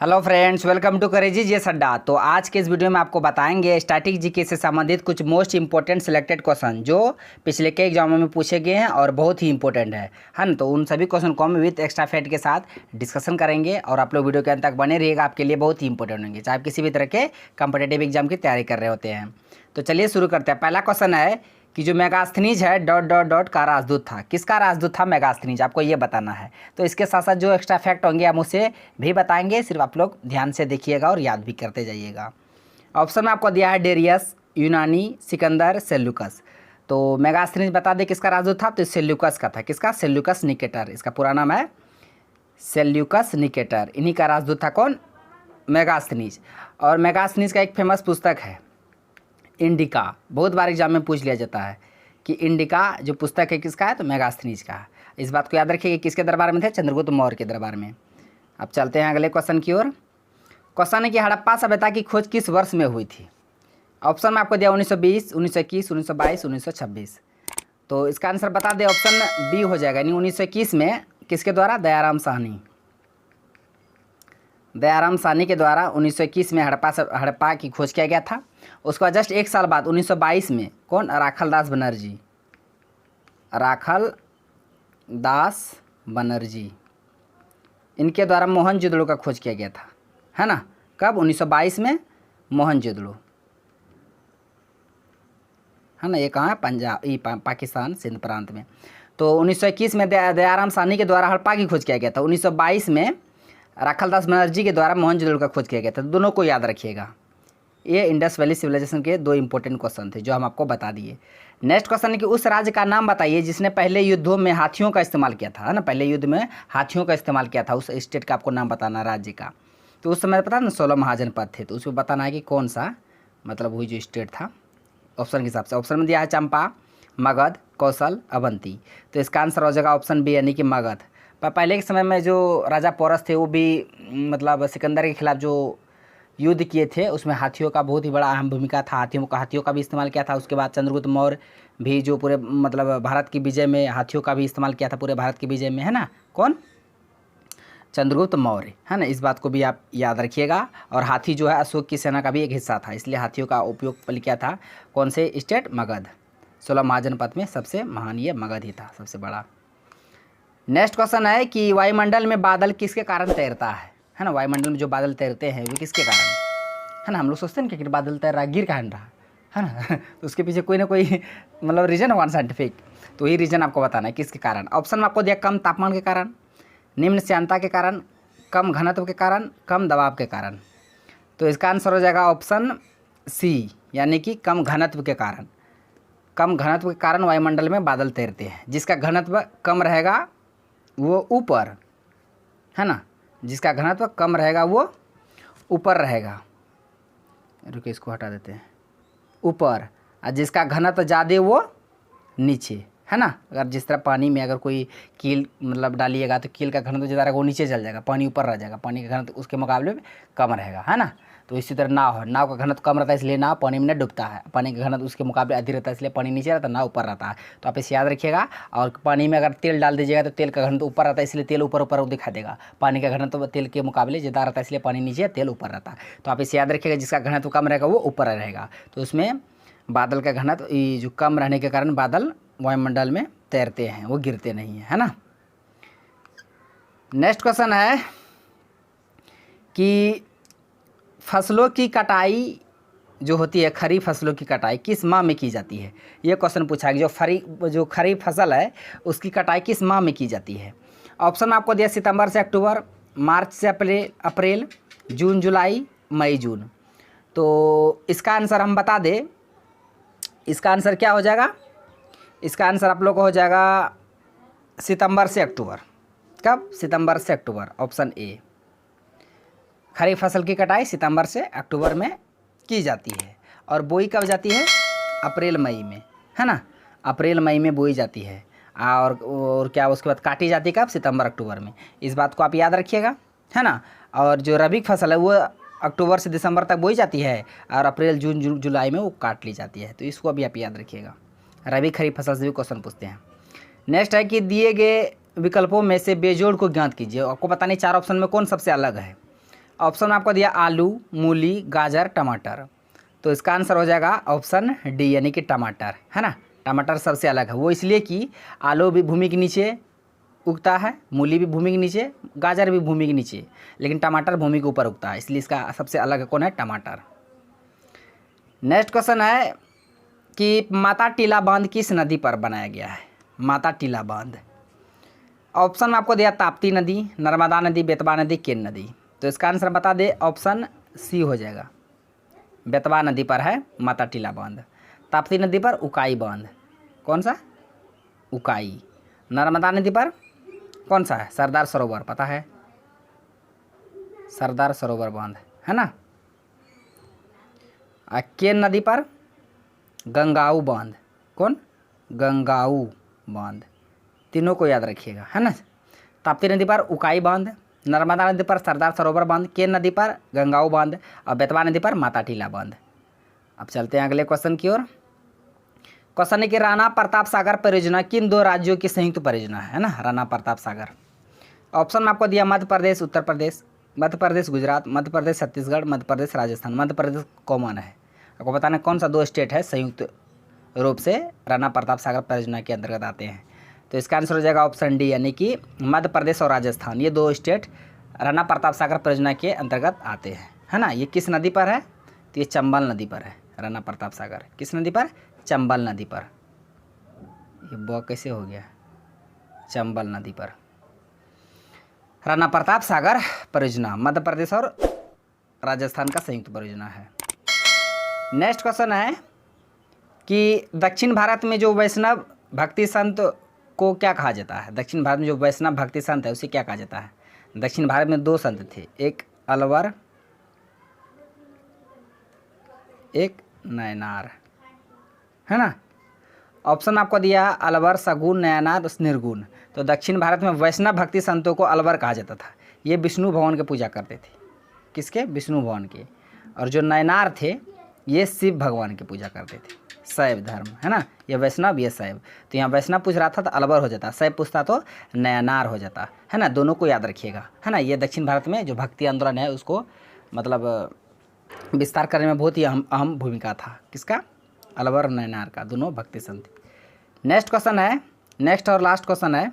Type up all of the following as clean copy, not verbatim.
Hello friends, welcome to करेजी जी अड्डा। तो आज के इस वीडियो में आपको बताएंगे स्टैटिक जीके से संबंधित कुछ मोस्ट इंपॉर्टेंट सिलेक्टेड क्वेश्चन जो पिछले के एग्जामों में पूछे गए हैं और बहुत ही इंपॉर्टेंट है ना। तो उन सभी क्वेश्चन को हम विद एक्स्ट्रा फैक्ट के साथ डिस्कशन करेंगे और आप लोग वीडियो के अंत तक बने रहिएगा, आपके लिए बहुत ही इंपॉर्टेंट होंगे, चाहे आप किसी भी तरह के कॉम्पिटेटिव एग्जाम की तैयारी कर रहे होते हैं। तो चलिए शुरू करते हैं। पहला क्वेश्चन है कि जो मेगास्थनीज है डॉट डॉट डॉट का राजदूत था। किसका राजदूत था मेगास्थनीज, आपको ये बताना है। तो इसके साथ साथ जो एक्स्ट्रा फैक्ट होंगे हम उसे भी बताएंगे, सिर्फ आप लोग ध्यान से देखिएगा और याद भी करते जाइएगा। ऑप्शन में आपको दिया है डेरियस, यूनानी, सिकंदर, सेल्यूकस। तो मेगास्थनीज बता दे किसका राजदूत था, तो सेल्यूकस का था। किसका? सेल्यूकस निकेटर, इसका पूरा नाम है सेल्यूकस निकेटर। इन्हीं का राजदूत था कौन? मेगास्थनीज। और मेगास्थनीज का एक फेमस पुस्तक है इंडिका, बहुत बार एग्जाम में पूछ लिया जाता है कि इंडिका जो पुस्तक है किसका है, तो मेगास्थनीज का है। इस बात को याद रखिए कि किसके दरबार में थे, चंद्रगुप्त मौर्य के दरबार में। अब चलते हैं अगले क्वेश्चन की ओर। क्वेश्चन है कि हड़प्पा सभ्यता की खोज किस वर्ष में हुई थी। ऑप्शन में आपको दिया 1920, 1921, 1922, 1926। तो इसका आंसर बता दें, ऑप्शन बी हो जाएगा, यानी 1921 में। किसके द्वारा? दयाराम साहनी। दयाराम साहनी के द्वारा 1921 में हड़प्पा की खोज किया गया था। उसके बाद जस्ट एक साल बाद 1922 में कौन? राखल दास बनर्जी। राखल दास बनर्जी, इनके द्वारा मोहनजोदड़ो का खोज किया गया था, है ना। कब? 1922 में मोहनजोदड़ो, है ना। ये कहाँ है? पंजाब, पाकिस्तान, सिंध प्रांत में। तो 1921 में दयाराम साहनी के द्वारा हड़प्पा की खोज किया गया था। 1922 में राखलदास बनर्जी के द्वारा मोहनजोदड़ो का खोज किया गया था। दोनों को याद रखिएगा। ये इंडस वैली सिविलाइजेशन के दो इंपॉर्टेंट क्वेश्चन थे जो हम आपको बता दिए। नेक्स्ट क्वेश्चन है कि उस राज्य का नाम बताइए जिसने पहले युद्धों में हाथियों का इस्तेमाल किया था, है ना। पहले युद्ध में हाथियों का इस्तेमाल किया था, उस स्टेट का आपको नाम बताना, राज्य का। तो उस समय पता ना 16 महाजनपद थे, तो उसमें बताना है कि कौन सा, मतलब वही जो स्टेट था ऑप्शन के हिसाब से। ऑप्शन में दिया है चंपा, मगध, कौशल, अवंती। तो इसका आंसर हो जाएगा ऑप्शन बी, यानी कि मगध। पर पहले के समय में जो राजा पोरस थे वो भी मतलब सिकंदर के खिलाफ जो युद्ध किए थे उसमें हाथियों का बहुत ही बड़ा अहम भूमिका था। हाथियों का भी इस्तेमाल किया था। उसके बाद चंद्रगुप्त मौर्य भी जो पूरे मतलब भारत की विजय में हाथियों का भी इस्तेमाल किया था, पूरे भारत की विजय में, है ना। कौन? चंद्रगुप्त मौर्य, है ना। इस बात को भी आप याद रखिएगा। और हाथी जो है अशोक की सेना का भी एक हिस्सा था, इसलिए हाथियों का उपयोग किया था। कौन से स्टेट? मगध। 16 महाजनपद में सबसे महान ये मगध ही था, सबसे बड़ा। नेक्स्ट क्वेश्चन है कि वायुमंडल में बादल किसके कारण तैरता है ना। वायुमंडल में जो बादल तैरते हैं वो किसके कारण, है ना। हम लोग सोचते हैं कि बादल तैर रहा, गिर कहाँ रहा, है ना। तो उसके पीछे कोई ना कोई मतलब रीजन होगा साइंटिफिक। तो ये रीजन आपको बताना है किसके कारण। ऑप्शन में आपको दिया कम तापमान के कारण, निम्न श्यानता के कारण, कम घनत्व के कारण, कम दबाव के कारण। तो इसका आंसर हो जाएगा ऑप्शन सी, यानी कि कम घनत्व के कारण। कम घनत्व के कारण वायुमंडल में बादल तैरते हैं। जिसका घनत्व कम रहेगा वो ऊपर, है ना। जिसका घनत्व कम रहेगा वो ऊपर रहेगा। रुकिए, इसको हटा देते हैं, ऊपर। और जिसका घनत्व ज़्यादा वो नीचे, है ना। अगर जिस तरह पानी में अगर कोई कील मतलब डालिएगा तो कील का घनत्व ज़्यादा रहेगा, वो नीचे चल जाएगा, पानी ऊपर रह जाएगा, पानी का घनत्व उसके मुकाबले में कम रहेगा, है ना। तो इसी तरह नाव का घनत्व कम रहता है इसलिए नाव पानी में नहीं डूबता है, पानी का घनत्व उसके मुकाबले अधिक रहता है इसलिए पानी नीचे रहता है, नाव ऊपर रहता है। तो आप इसे याद रखिएगा। और पानी में अगर तेल डाल दीजिएगा तो तेल का घनत्व ऊपर रहता है इसलिए तेल ऊपर ऊपर दिखा देगा। पानी का घनत्व तेल के मुकाबले ज़्यादा रहता है इसलिए पानी नीचे, तेल ऊपर रहता है। तो आप इसे याद रखिएगा, जिसका घनत्व कम रहेगा वो ऊपर रहेगा। तो उसमें बादल का घनत्व जो कम रहने के कारण बादल वायुमंडल में तैरते हैं, वो गिरते नहीं हैं, है ना। नेक्स्ट क्वेश्चन है कि फसलों की कटाई जो होती है, खरीफ फसलों की कटाई किस माह में की जाती है। ये क्वेश्चन पूछा है जो खरीफ फसल है उसकी कटाई किस माह में की जाती है। ऑप्शन में आपको दिया सितंबर से अक्टूबर, मार्च से अप्रैल, जून जुलाई, मई जून। तो इसका आंसर हम बता दें, इसका आंसर क्या हो जाएगा। इसका आंसर आप लोग को हो जाएगा सितंबर से अक्टूबर। कब? सितंबर से अक्टूबर, ऑप्शन ए। खरीफ फसल की कटाई सितंबर से अक्टूबर में की जाती है और बोई कब जाती है? अप्रैल मई में, है ना। अप्रैल मई में बोई जाती है और क्या उसके बाद काटी जाती है कब? सितंबर अक्टूबर में। इस बात को आप याद रखिएगा, है ना। और जो रबी फसल है वो अक्टूबर से दिसंबर तक बोई जाती है और अप्रैल जून जुलाई में वो काट ली जाती है। तो इसको अभी आप याद रखिएगा। रबी खरीफ फसल से भी क्वेश्चन पूछते हैं। नेक्स्ट है कि दिए गए विकल्पों में से बेजोड़ को ज्ञात कीजिए। आपको पता नहीं चार ऑप्शन में कौन सबसे अलग है। ऑप्शन में आपको दिया आलू, मूली, गाजर, टमाटर। तो इसका आंसर हो जाएगा ऑप्शन डी यानी कि टमाटर, है ना। टमाटर सबसे अलग है, वो इसलिए कि आलू भी भूमि के नीचे उगता है, मूली भी भूमि के नीचे, गाजर भी भूमि के नीचे, लेकिन टमाटर भूमि के ऊपर उगता है, इसलिए इसका सबसे अलग कौन है, टमाटर। नेक्स्ट क्वेश्चन है कि माता टीला बांध किस नदी पर बनाया गया है? माता टीला बांध। ऑप्शन में आपको दिया ताप्ती नदी, नर्मदा नदी, बेतवा नदी, केन नदी। तो इसका आंसर बता दे, ऑप्शन सी हो जाएगा, बेतवा नदी पर है माता टीला बांध। ताप्ती नदी पर उकाई बांध, कौन सा, उकाई। नर्मदा नदी पर कौन सा है, सरदार सरोवर, पता है, सरदार सरोवर बांध, है ना। केन नदी पर गंगाऊ बांध, कौन, गंगाऊ बांध। तीनों को याद रखिएगा, है ना। ताप्ती नदी पर उकाई बांध, नर्मदा नदी पर सरदार सरोवर बांध, केन नदी पर गंगाऊ बांध और बेतवा नदी पर माता टीला बांध। अब चलते हैं अगले क्वेश्चन की ओर। क्वेश्चन है कि राणा प्रताप सागर परियोजना किन दो राज्यों की संयुक्त परियोजना है ना, राणा प्रताप सागर। ऑप्शन में आपको दिया मध्य प्रदेश, उत्तर प्रदेश, मध्य प्रदेश गुजरात, मध्य प्रदेश छत्तीसगढ़, मध्य प्रदेश राजस्थान। मध्य प्रदेश कॉमन है, आपको बताना कौन सा दो स्टेट है संयुक्त रूप से राणा प्रताप सागर परियोजना के अंतर्गत आते हैं। तो इसका आंसर हो जाएगा ऑप्शन डी यानी कि मध्य प्रदेश और राजस्थान, ये दो स्टेट राणा प्रताप सागर परियोजना के अंतर्गत आते हैं, है ना। ये किस नदी पर है, तो ये चंबल नदी पर है। राणा प्रताप सागर किस नदी पर, चंबल नदी पर। ये ब कैसे हो गया, चंबल नदी पर राणा प्रताप सागर परियोजना मध्य प्रदेश और राजस्थान का संयुक्त परियोजना है। नेक्स्ट क्वेश्चन है कि दक्षिण भारत में जो वैष्णव भक्ति संत को क्या कहा जाता है? दक्षिण भारत में जो वैष्णव भक्ति संत है उसे क्या कहा जाता है? दक्षिण भारत में दो संत थे, एक अलवर, एक नयनार, है ना। ऑप्शन आपको दिया अलवर, सगुन, नयनार, निर्गुण। तो दक्षिण भारत में वैष्णव भक्ति संतों को अलवर कहा जाता था। ये विष्णु भगवान की पूजा करते थे, किसके, विष्णु भगवान के। और जो नयनार थे ये शिव भगवान की पूजा करते थे, शैव धर्म, है ना। ये वैष्णव, ये शैव। तो यहाँ वैष्णव पूछ रहा था तो अलवर हो जाता, शैव पूछता तो नयनार हो जाता, है ना। दोनों को याद रखिएगा, है ना। ये दक्षिण भारत में जो भक्ति आंदोलन है उसको मतलब विस्तार करने में बहुत ही अहम भूमिका था, किसका, अलवर और नयनार का, दोनों भक्ति संत। नेक्स्ट क्वेश्चन है, नेक्स्ट और लास्ट क्वेश्चन है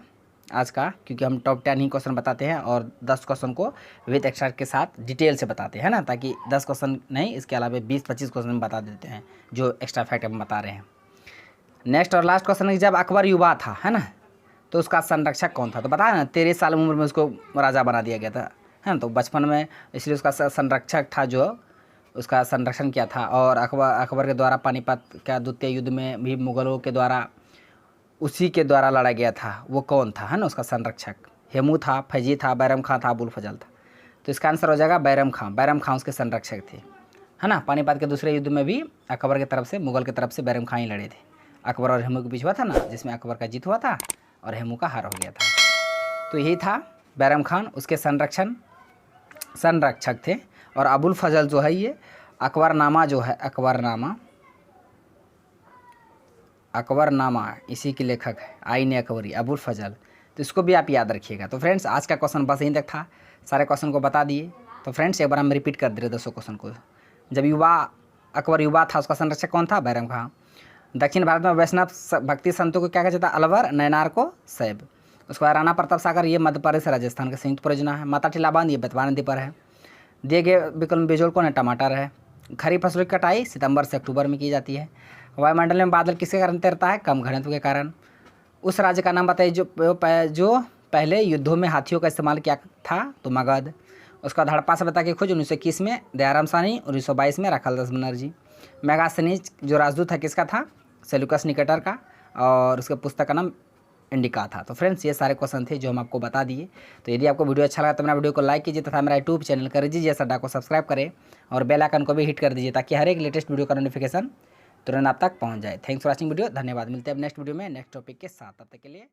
आज का, क्योंकि हम टॉप 10 ही क्वेश्चन बताते हैं और 10 क्वेश्चन को विद एक्स्ट्रा के साथ डिटेल से बताते हैं ना, ताकि 10 क्वेश्चन नहीं, इसके अलावा 20-25 क्वेश्चन बता देते हैं जो एक्स्ट्रा फैक्ट हम बता रहे हैं। नेक्स्ट और लास्ट क्वेश्चन है कि जब अकबर युवा था, है ना, तो उसका संरक्षक कौन था? तो बताया ना 13 साल उम्र में उसको राजा बना दिया गया था, है ना। तो बचपन में इसलिए उसका संरक्षक था जो उसका संरक्षण किया था। और अकबर के द्वारा पानीपत का द्वितीय युद्ध में भी मुगलों के द्वारा उसी के द्वारा लड़ा गया था, वो कौन था, है ना, उसका संरक्षक? हेमू था, फैजी था, बैरम खां था, अबुल फजल था। तो इसका आंसर हो जाएगा बैरम खां। बैरम खां उसके संरक्षक थे, है ना। पानीपत के दूसरे युद्ध में भी अकबर की तरफ से, मुगल की तरफ से बैरम खां ही लड़े थे। अकबर और हेमू के बीच हुआ था ना, जिसमें अकबर का जीत हुआ था और हेमू का हार हो गया था। तो यही था बैरम खान, उसके संरक्षक थे। और अबुल फजल जो है ये अकबरनामा जो है, अकबरनामा इसी के लेखक है, आईन अकबरी, अबुल फजल। तो इसको भी आप याद रखिएगा। तो फ्रेंड्स आज का क्वेश्चन बस यहीं तक था, सारे क्वेश्चन को बता दिए। तो फ्रेंड्स एक बार हम रिपीट कर दे रहे 200 क्वेश्चन को। जब अकबर युवा था उसका संरक्षक कौन था? बैरम खां। दक्षिण भारत में वैष्णव भक्ति संतों को क्या कहा जाता है? अलवर, नयनार को शैव। उसके बाद राणा प्रताप सागर ये मध्य प्रदेश राजस्थान का संयुक्त परियोजना है। माता टीला बांध ये बेतवा नदी पर है। दिए गए विकल्प बेजोड़ कौन है? टमाटर है। खरीफ फसलों की कटाई सितंबर से अक्टूबर में की जाती है। वायुमंडल में बादल किसके कारण तैरता है? कम घनत्व के कारण। उस राज्य का नाम बताइए जो पहले युद्धों में हाथियों का इस्तेमाल किया था? तो मगध। उसका हड़प्पा सभ्यता की खोज 1921 में दयाराम साहनी, 1922 में राखालदास बनर्जी। मेगास्थनीज जो राजदूत है किसका था? सेल्यूकस निकेटर का, और उसके पुस्तक का नाम इंडिका था। तो फ्रेंड्स ये सारे क्वेश्चन थे जो हम आपको बता दिए। तो यदि आपको वीडियो अच्छा लगा तो मेरा वीडियो को लाइक कीजिए तथा मेरा यूट्यूब चैनल कर दीजिए सड्डा को सब्सक्राइब करें और बेल आइकन को भी हिट कर दीजिए ताकि हर एक लेटेस्ट वीडियो का नोटिफिकेशन तुरंत आप तक पहुंच जाए। थैंक्स फॉर वॉचिंग वीडियो, धन्यवाद। मिलते हैं अब नेक्स्ट वीडियो में नेक्स्ट टॉपिक के साथ, तब तक के लिए।